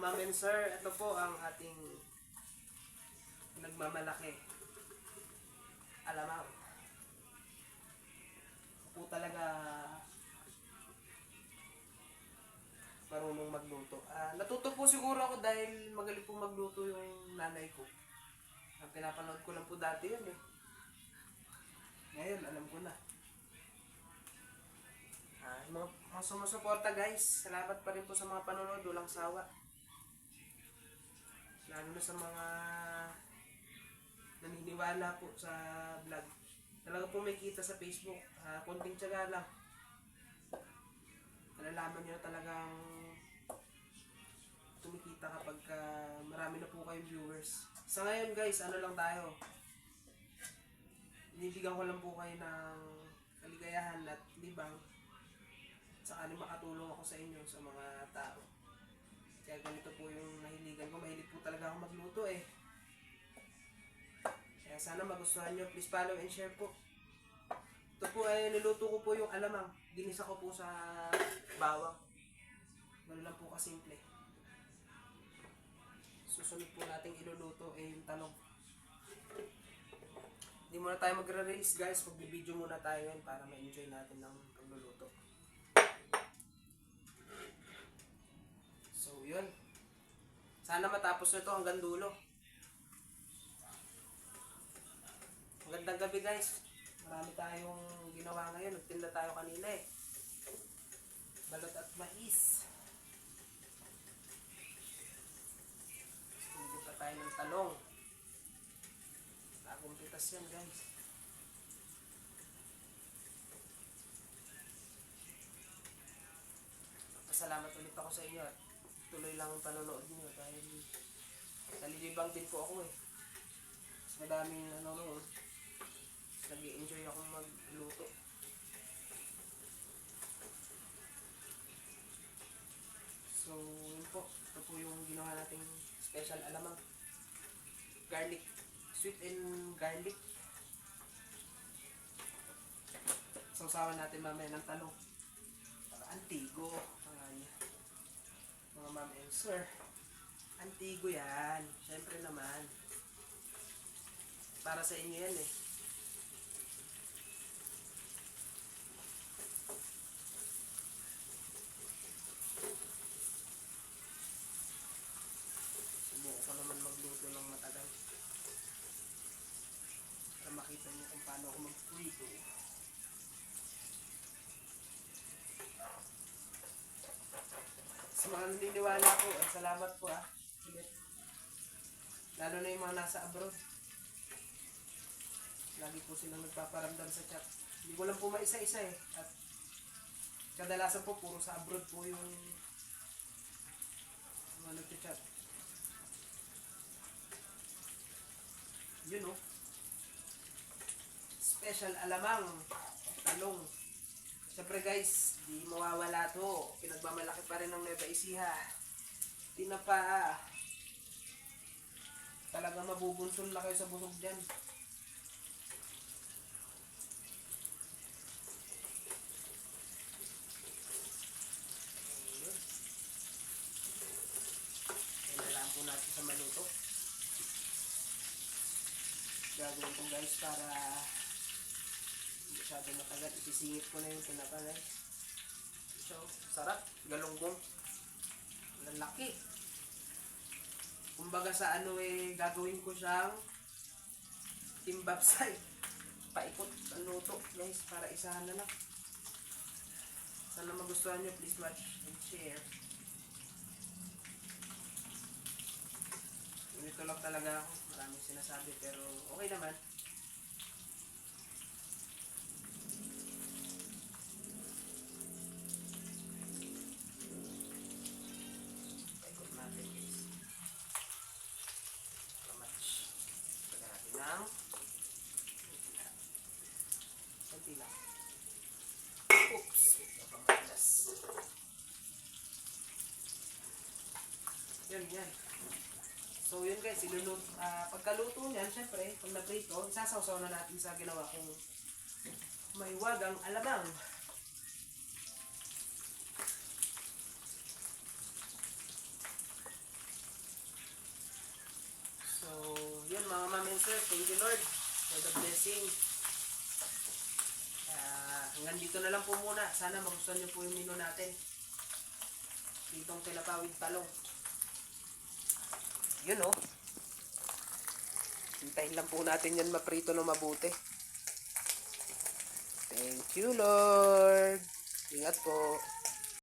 ma'am and sir, ito po ang ating nagmamalaki. Alamang. Po talaga marunong magluto. Natuto po siguro ako dahil magaling po magluto yung nanay ko. Ang pinapanood ko lang po dati yun eh. Ngayon, alam ko na. Mga sumusuporta guys, salamat pa rin po sa mga panonood, walang sawa. Lalo na sa mga naniniwala po sa vlog. Talaga po may kita sa Facebook, konting tiyaga lang. Malalaman nyo talagang tumikita kapag marami na po kayong viewers. Sa ngayon guys, ano lang tayo, binibigyan ko lang po kayo ng kaligayahan at libang sakali makatulong ako sa inyo, sa mga tao. Kaya ganito po yung nahiligan ko. Mahilig po talaga ako magluto eh. Kaya sana magustuhan nyo. Please follow and share po. Ito po ay niluto ko po yung alamang. Ginisa ko po sa bawang. Ganun lang po kasimple. Susunod po nating iluluto ay yung talong. Hindi muna tayo magre-release guys. Magbibideo muna tayo yun para ma-enjoy natin ng pagluluto. So yun. Sana matapos na ito hanggang dulo. Magandang gabi guys. Marami tayong ginawa ngayon. Nagtinda tayo kanina eh. Balot at mais. Hindi pa tayo ng talong. Bagong pitas yan guys. Pasalamat ulit ako sa inyo at tuloy lang ang panonood nyo dahil nalilibang din po ako eh. Mas madaming nag-i-enjoy akong magluto. So yun po, ito po yung ginawa nating special alamang. Garlic, sweet and garlic. Sausawan natin mamaya ng talong. Para antigo. Mga ma'am and sir, antigo yan. Siyempre naman. Para sa inyo yan eh. Subukan ko naman magluto ng matagal. Para makita niyo kung paano ako mag-prito. Sa mga naniniwala po, salamat po lalo na yung mga nasa abroad. Lagi po silang nagpaparamdam sa chat. Hindi ko lang po maisa-isa eh. At kadalasan po, puro sa abroad po yung mga nagchat. Yun special alamang talong. Siyempre guys, di mawawala to. Pinagmamalaki pa rin ng Nueva Ecija. Tinapa. Talaga mabubunsol na kayo sa busog dyan. Kailangan po natin sa maluto. Gagawin ko guys para masyado matagal. Isisingit ko na yung tinapa guys. So, sarap. Galunggong. Lalaki. Kumbaga sa gagawin ko siyang timbapsay. Paikot ang luto guys para isahan na lang. Sana magustuhan nyo. Please watch and share. Ganito lang talaga ako. Maraming sinasabi pero okay naman. Paikot natin guys. Pamatch. Pagka natin ng konti lang. Oops. Napamatigas. Yan. So yun guys, pagkaluto niyan, syempre, pag naprito, isasawsaw na natin sa ginawa kong may wagang alamang. sir. Thank you, Lord, for the blessing. Hanggang dito na lang po muna. Sana magustuhan niyo po yung menu natin. Ditong tilapia with talong. Yun oh. Hintayin lang po natin yan maprito na mabuti. Thank you, Lord. Ingat po.